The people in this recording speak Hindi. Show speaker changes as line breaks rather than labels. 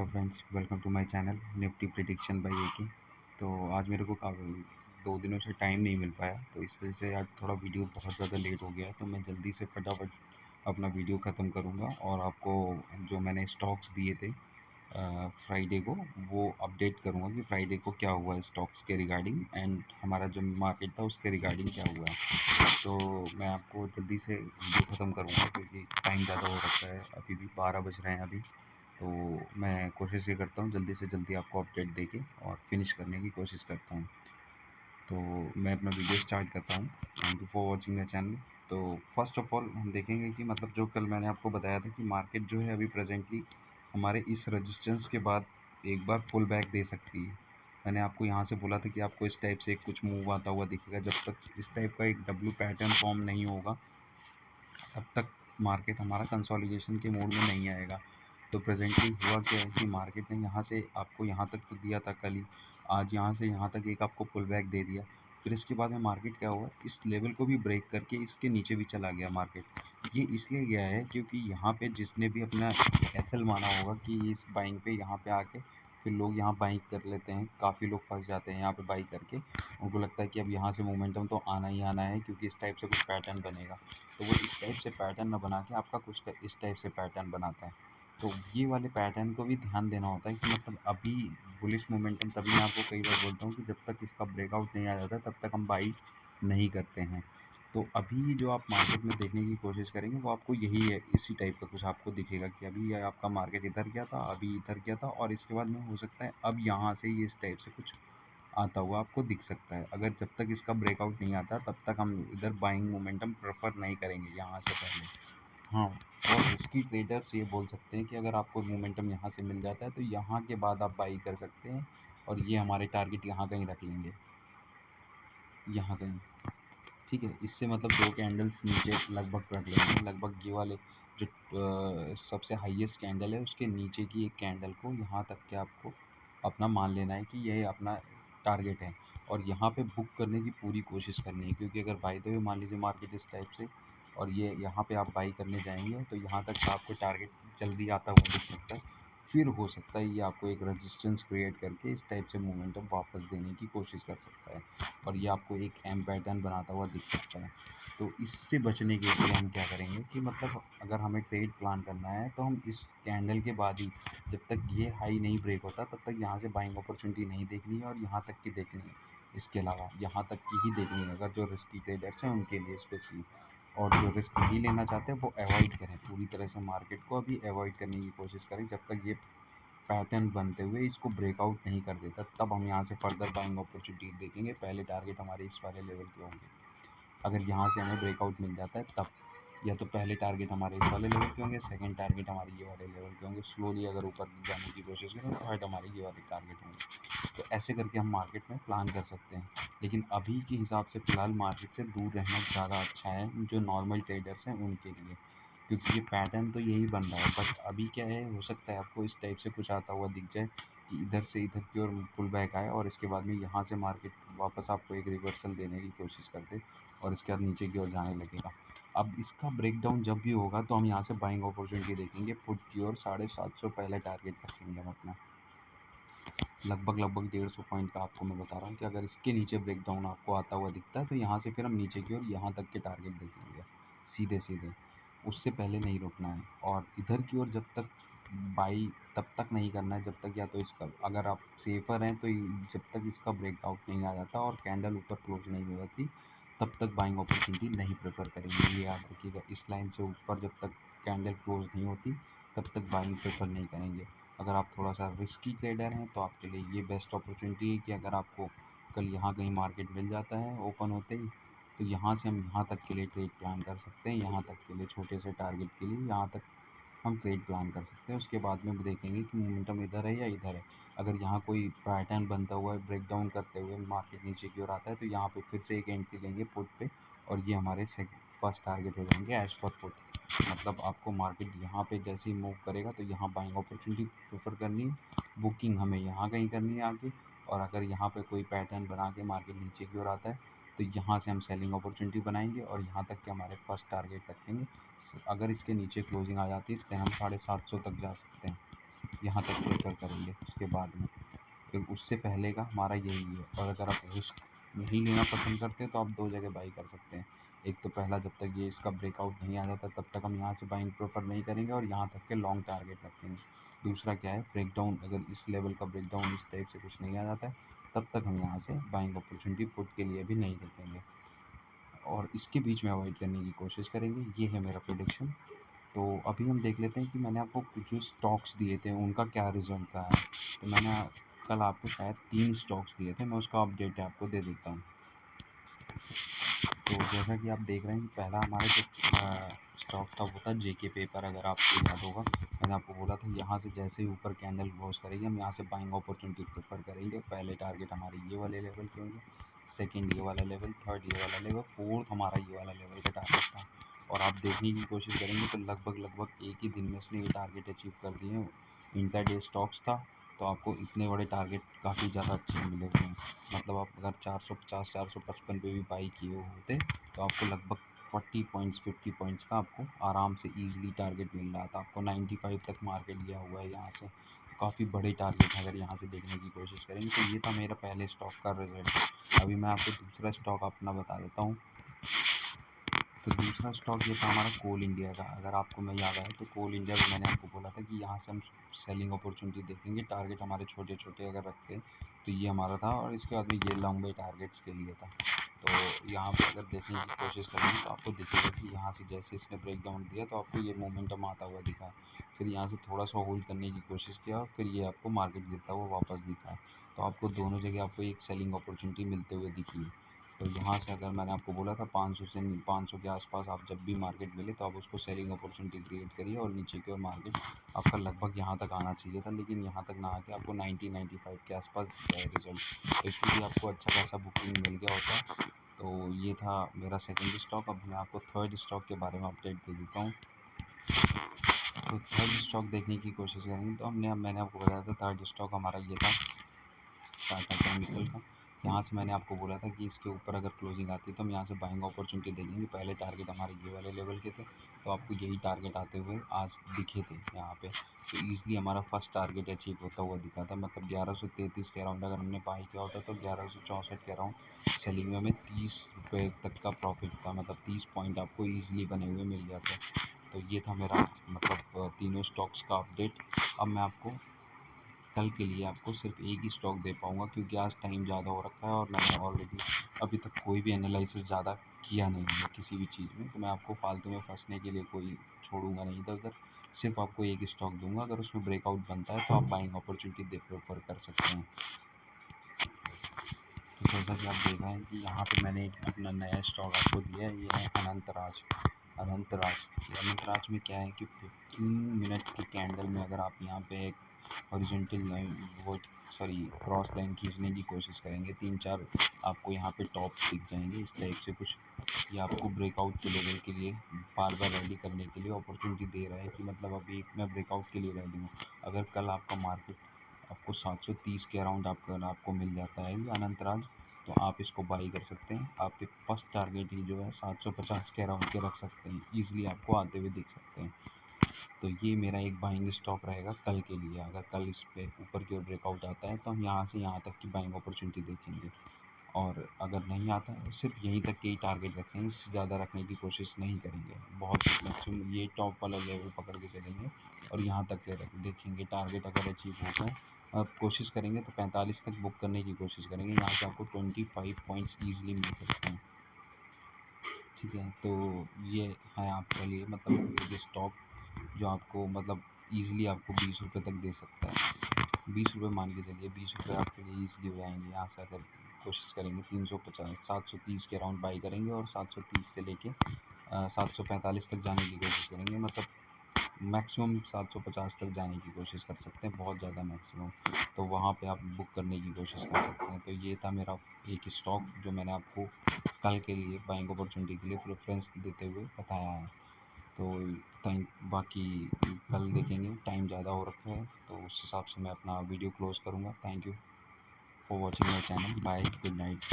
Hello friends, welcome to my channel Nifty prediction by AK. तो आज मेरे को काफ़ी 2 दिनों से टाइम नहीं मिल पाया, तो इस वजह से आज थोड़ा वीडियो बहुत ज़्यादा लेट हो गया। तो मैं जल्दी से फटाफट अपना वीडियो ख़त्म करूँगा और आपको जो मैंने स्टॉक्स दिए थे फ्राइडे को, वो अपडेट करूँगा कि फ्राइडे को क्या हुआ है स्टॉक्स के रिगार्डिंग, एंड हमारा जो मार्केट था उसके रिगार्डिंग क्या हुआ है। तो मैं आपको जल्दी से वीडियो ख़त्म करूँगा क्योंकि टाइम ज़्यादा हो रखा है, अभी भी 12 बज रहे हैं अभी। तो मैं कोशिश ये करता हूँ जल्दी से जल्दी आपको अपडेट देके और फिनिश करने की कोशिश करता हूँ। तो मैं अपना वीडियो स्टार्ट करता हूँ। Thank you for watching my channel. तो फर्स्ट ऑफ ऑल हम देखेंगे कि मतलब जो कल मैंने आपको बताया था कि मार्केट जो है अभी प्रेजेंटली हमारे इस रजिस्टेंस के बाद एक बार पुल बैक दे सकती है। मैंने आपको यहाँ से बोला था कि आपको इस टाइप से कुछ मूव आता हुआ दिखेगा। जब तक इस टाइप का एक डब्ल्यू पैटर्न फॉर्म नहीं होगा तब तक मार्केट हमारा कंसोलिडेशन के मोड में नहीं आएगा। तो प्रेजेंटली हुआ क्या है कि मार्केट ने यहाँ से आपको यहाँ तक तो दिया था कल ही, आज यहाँ से यहाँ तक एक आपको पुल बैक दे दिया। फिर इसके बाद में मार्केट क्या हुआ, इस लेवल को भी ब्रेक करके इसके नीचे भी चला गया मार्केट। ये इसलिए गया है क्योंकि यहाँ पे जिसने भी अपना एसएल माना होगा कि इस बाइंग पे यहाँ पे आके फिर लोग यहाँ बाइंग कर लेते हैं, काफ़ी लोग फंस जाते हैं यहाँ पे बाई करके। उनको लगता है कि अब यहाँ से मोमेंटम तो आना ही आना है क्योंकि इस टाइप से कुछ पैटर्न बनेगा। तो वो इस टाइप से पैटर्न ना बना के आपका कुछ इस टाइप से पैटर्न बनाता है। तो ये वाले पैटर्न को भी ध्यान देना होता है कि मतलब अभी बुलिश मोमेंटम, तभी मैं आपको कई बार बोलता हूँ कि जब तक इसका ब्रेकआउट नहीं आ जाता तब तक हम बाई नहीं करते हैं। तो अभी जो आप मार्केट में देखने की कोशिश करेंगे वो आपको यही है, इसी टाइप का कुछ आपको दिखेगा कि अभी ये आपका मार्केट इधर गया था, अभी इधर गया था, और इसके बाद में हो सकता है अब यहाँ से ये इस टाइप से कुछ आता हुआ आपको दिख सकता है। अगर जब तक इसका ब्रेकआउट नहीं आता तब तक हम इधर बाइंग मोमेंटम प्रेफर नहीं करेंगे यहाँ से पहले। हाँ, और रिस्की ट्रेडर्स ये बोल सकते हैं कि अगर आपको मोमेंटम यहाँ से मिल जाता है तो यहाँ के बाद आप बाई कर सकते हैं, और ये हमारे टारगेट यहाँ कहीं रख लेंगे, यहाँ कहीं। ठीक है, इससे मतलब 2 कैंडल्स नीचे लगभग रख लेंगे, लगभग ये वाले जो सबसे हाईएस्ट कैंडल है उसके नीचे की एक कैंडल को यहाँ तक के आपको अपना मान लेना है कि ये अपना टारगेट है, और यहाँ पे बुक करने की पूरी कोशिश करनी है। क्योंकि अगर बाय द वे मान लीजिए मार्केट इस टाइप से और ये यहाँ पे आप बाई करने जाएंगे तो यहाँ तक का आपको टारगेट जल्दी आता हुआ दिख सकता है। फिर हो सकता है ये आपको एक रेजिस्टेंस क्रिएट करके इस टाइप से मोमेंटम वापस देने की कोशिश कर सकता है, और ये आपको एक एम पैटर्न बनाता हुआ दिख सकता है। तो इससे बचने के लिए हम क्या करेंगे कि मतलब अगर हमें ट्रेड प्लान करना है तो हम इस कैंडल के बाद ही, जब तक ये हाई नहीं ब्रेक होता तब तक यहाँ से बाइंग अपॉर्चुनिटी नहीं देखनी है, और यहाँ तक की देखनी है। इसके अलावा यहाँ तक की ही देखनी है अगर जो रिस्की ट्रेडर्स हैं उनके लिए स्पेशली। और जो रिस्क नहीं लेना चाहते वो अवॉइड करें, पूरी तरह से मार्केट को अभी अवॉइड करने की कोशिश करें जब तक ये पैटर्न बनते हुए इसको ब्रेकआउट नहीं कर देता। तब हम यहाँ से फर्दर बाइंग अपॉर्चुनिटी देखेंगे। पहले टारगेट हमारे इस वाले लेवल के होंगे। अगर यहाँ से हमें ब्रेकआउट मिल जाता है तब, या तो पहले टारगेट हमारे इस वाले लेवल के होंगे, सेकंड टारगेट हमारे ये वाले लेवल के होंगे, स्लोली अगर ऊपर जाने की कोशिश करें तो थर्ड हमारे ये वाले टारगेट होंगे। तो ऐसे करके हम मार्केट में प्लान कर सकते हैं। लेकिन अभी के हिसाब से फ़िलहाल मार्केट से दूर रहना ज़्यादा अच्छा है जो नॉर्मल ट्रेडर्स हैं उनके लिए, क्योंकि ये पैटर्न तो यही बन रहा है। बट अभी क्या है, हो सकता है आपको इस टाइप से कुछ आता हुआ दिख जाए कि इधर से इधर की ओर पुल बैक आए, और इसके बाद में यहाँ से मार्केट वापस आपको एक रिवर्सल देने की कोशिश कर दे, और इसके बाद नीचे की ओर जाने लगेगा। अब इसका ब्रेकडाउन जब भी होगा तो हम यहाँ से बाइंग अपॉर्चुनिटी देखेंगे पुट की ओर। 750 पहले टारगेट रखेंगे हम अपना, लगभग 150 पॉइंट का आपको मैं बता रहा हूँ कि अगर इसके नीचे ब्रेकडाउन आपको आता हुआ दिखता है तो यहाँ से फिर हम नीचे की ओर यहाँ तक के टारगेट देखेंगे सीधे सीधे। उससे पहले नहीं रुकना है, और इधर की ओर जब तक बाई तब तक नहीं करना है जब तक, या तो इसका अगर आप सेफ़र हैं तो जब तक इसका ब्रेकआउट नहीं आ जाता और कैंडल ऊपर क्लोज नहीं हो जाती तब तक बाइंग अपॉर्चुनिटी नहीं प्रेफर करेंगे। ये याद रखिएगा, इस लाइन से ऊपर जब तक कैंडल क्लोज नहीं होती तब तक बाइंग प्रेफर नहीं करेंगे। अगर आप थोड़ा सा रिस्की ट्रेडर हैं तो आपके लिए ये बेस्ट अपॉर्चुनिटी है कि अगर आपको कल यहाँ कहीं मार्केट मिल जाता है ओपन होते ही, तो यहाँ से हम यहाँ तक के लिए ट्रेड प्लान कर सकते हैं। यहाँ तक के लिए छोटे से टारगेट के लिए यहाँ तक हम ट्रेड प्लान कर सकते हैं। उसके बाद में देखेंगे कि मोमेंटम इधर है या इधर है। अगर यहाँ कोई पैटर्न बनता हुआ है ब्रेक डाउन करते हुए मार्केट नीचे की ओर आता है तो यहाँ पे फिर से एक एंट्री लेंगे पुट पे, और ये हमारे फर्स्ट टारगेट हो जाएंगे एज पर पुट। मतलब आपको मार्केट यहाँ पे जैसे ही मूव करेगा तो यहाँ बाइंग अपॉर्चुनिटी प्रेफर करनी है, बुकिंग हमें यहाँ कहीं करनी है आगे। और अगर यहाँ पे कोई पैटर्न बना के मार्केट नीचे की ओर आता है तो यहाँ से हम सेलिंग अपॉर्चुनिटी बनाएंगे और यहाँ तक के हमारे फर्स्ट टारगेट रखेंगे। अगर इसके नीचे क्लोजिंग आ जाती है तो हम 750 तक जा सकते हैं। यहाँ तक प्रेफर करेंगे उसके बाद में। उससे पहले का हमारा यही है। और अगर आप रिस्क नहीं लेना पसंद करते हैं तो आप 2 जगह बाई कर सकते हैं। एक तो पहला, जब तक ये इसका ब्रेकआउट नहीं आ जाता तब तक हम यहाँ से बाइंग प्रेफर नहीं करेंगे और यहाँ तक के लॉन्ग टारगेट रखेंगे। दूसरा क्या है, ब्रेकडाउन, अगर इस लेवल का ब्रेकडाउन इस टाइप से कुछ नहीं आ जाता है तब तक हम यहाँ से बाइंग अपॉर्चुनिटी पुट के लिए भी नहीं देखेंगे और इसके बीच में अवॉइड करने की कोशिश करेंगे। ये है मेरा प्रेडिक्शन। तो अभी हम देख लेते हैं कि मैंने आपको कुछ जो स्टॉक्स दिए थे उनका क्या रिजल्ट रहा है। तो मैंने कल आपको शायद 3 स्टॉक्स दिए थे, मैं उसका अपडेट आपको दे देता हूँ। तो जैसा कि आप देख रहे हैं कि पहला हमारा जो स्टॉक था वो था जेके पेपर। अगर आपको याद होगा, मैंने आपको बोला था यहाँ से जैसे ही ऊपर कैंडल क्लोज करेगी हम यहाँ से बाइंग अपॉर्चुनिटी प्रेफर करेंगे। पहले टारगेट हमारे ये वाले लेवल के होंगे, सेकंड ये वाला लेवल, थर्ड ये वाला लेवल, फोर्थ हमारा ये वाला लेवल का टारगेट था। और आप देखने की कोशिश करेंगे तो लगभग एक ही दिन में इसने ये टारगेट अचीव कर दिए हैं। इंट्राडे स्टॉक्स था तो आपको इतने बड़े टारगेट काफ़ी ज़्यादा अच्छे मिले हुए हैं। मतलब आप अगर 450 455 पे भी बाई किए होते तो आपको लगभग 40 पॉइंट्स 50 पॉइंट्स का आपको आराम से ईजिली टारगेट मिल रहा था। आपको 95 तक मार्केट गया हुआ है यहाँ से, तो काफ़ी बड़े टारगेट अगर यहाँ से देखने की कोशिश करेंगे। तो ये था मेरा पहले स्टॉक का रिजल्ट। अभी मैं आपको दूसरा स्टॉक अपना बता देता हूँ। तो दूसरा स्टॉक ये था हमारा कोल इंडिया का। अगर आपको मैं याद आया तो कोल इंडिया में मैंने आपको बोला था कि यहाँ से हम सेलिंग अपॉर्चुनिटी देखेंगे। टारगेट हमारे छोटे छोटे अगर रखते तो ये हमारा था और इसके बाद में ये लंबे टारगेट्स के लिए था। तो यहाँ पे अगर देखने की कोशिश करेंगे तो आपको दिखेगा कि यहाँ से जैसे इसने ब्रेक डाउन दिया तो आपको ये मोमेंटम आता हुआ दिखा। फिर यहाँ से थोड़ा सा होल्ड करने की कोशिश किया और फिर ये आपको मार्केट गिरता हुआ वापस दिखा। तो आपको दोनों जगह आपको एक सेलिंग अपॉर्चुनिटी मिलते हुए दिखी है। तो यहाँ से अगर मैंने आपको बोला था 500 से 500 के आसपास आप जब भी मार्केट मिले तो आप उसको सेलिंग अपॉर्चुनिटी क्रिएट करिए और नीचे की ओर मार्केट आपका लगभग यहाँ तक आना चाहिए था, लेकिन यहाँ तक ना आके आपको 90-95 के आसपास दिया है रिजल्ट। तो इसमें भी आपको अच्छा खासा बुकिंग मिल गया होता। तो ये था मेरा सेकंड स्टॉक। अब मैं आपको थर्ड स्टॉक के बारे में अपडेट दे देता हूँ। तो थर्ड स्टॉक देखने की कोशिश करेंगे तो मैंने आपको बताया था थर्ड स्टॉक हमारा ये था टाटा केमिकल का। यहाँ से मैंने आपको बोला था कि इसके ऊपर अगर क्लोजिंग आती है तो हम यहाँ से बाइंग अपॉर्चुनिटी देखेंगे। पहले टारगेट हमारे ये वाले लेवल के थे तो आपको यही टारगेट आते हुए आज दिखे थे यहाँ पे। तो ईजिली हमारा फर्स्ट टारगेट अचीव होता हुआ दिखा था। मतलब 1133 के अराउंड अगर हमने बाई किया होता तो 1164 के अराउंड सेलिंग में हमें 30 रुपये तक का प्रॉफिट था। मतलब 30 पॉइंट आपको ईजिली बने हुए मिल जाते। तो ये था मेरा मतलब तीनों स्टॉक्स का अपडेट। अब मैं आपको कल के लिए आपको सिर्फ एक ही स्टॉक दे पाऊँगा क्योंकि आज टाइम ज़्यादा हो रखा है और मैंने ऑलरेडी अभी तक कोई भी एनालिसिस ज़्यादा किया नहीं है किसी भी चीज़ में। तो मैं आपको फालतू में फंसने के लिए कोई छोड़ूंगा नहीं इधर उधर। सिर्फ आपको एक स्टॉक दूंगा, अगर उसमें ब्रेकआउट बनता है तो आप बाइंग अपॉर्चुनिटी दे प्रेफर कर सकते हैं। तो जैसा कि आप देख रहे हैं कि यहाँ पे मैंने एक अपना नया स्टॉक आपको दिया है। ये है अनंतराज। अनंतराज में क्या है कि 15 मिनट्स की कैंडल में अगर आप यहाँ पे एक हॉरिजॉन्टल लाइन वो सॉरी क्रॉस लाइन खींचने की कोशिश करेंगे, 3-4 आपको यहाँ पे टॉप दिख जाएंगे इस टाइप से कुछ। ये आपको ब्रेकआउट के लेवल के लिए बार बार रेडी करने के लिए अपॉर्चुनिटी दे रहा है कि मतलब अभी मैं ब्रेकआउट के लिए रेडी हूँ। अगर कल आपका मार्केट आपको 730 के अराउंड आपको मिल जाता है ये अनंतराज, तो आप इसको बाई कर सकते हैं। आपके फर्स्ट टारगेट ही जो है 750 के अराउंड के रख सकते हैं, ईजिली आपको आते हुए दिख सकते हैं। तो ये मेरा एक बाइंग स्टॉक रहेगा कल के लिए। अगर कल इस पे ऊपर की ओर ब्रेकआउट आता है तो हम यहाँ से यहाँ तक की बाइंग अपॉर्चुनिटी देखेंगे और अगर नहीं आता है सिर्फ यहीं तक के ही टारगेट रखेंगे, इससे ज़्यादा रखने की कोशिश नहीं करेंगे। बहुत मैक्सिमम ये टॉप वाला लेवल पकड़ के चलेंगे और यहाँ तक के देखेंगे। टारगेट अगर अचीव हो गए आप कोशिश करेंगे तो 45 तक बुक करने की कोशिश करेंगे। यहाँ से आपको 25 पॉइंट्स ईजिली मिल सकते हैं। ठीक है, तो ये है आपके लिए मतलब ये स्टॉक जो आपको मतलब ईजिली आपको 20 रुपये तक दे सकता है। 20 रुपये मान के चलिए, 20 रुपये आपके लिए ईजिली हो जाएंगे। यहाँ से अगर कोशिश करेंगे 350 730 के अराउंड बाई करेंगे और 730 से लेके 745 तक जाने की कोशिश करेंगे। मतलब मैक्सिमम 750 तक जाने की कोशिश कर सकते हैं, बहुत ज़्यादा मैक्सिमम। तो वहाँ पे आप बुक करने की कोशिश कर सकते हैं। तो ये था मेरा एक स्टॉक जो मैंने आपको कल के लिए बाइंग अपॉर्चुनिटी के लिए प्रेफरेंस देते हुए बताया है। तो बाकी कल देखेंगे, टाइम ज़्यादा हो रखा है तो उस हिसाब से मैं अपना वीडियो क्लोज़ करूँगा। Thank you for watching my channel. Bye, good night.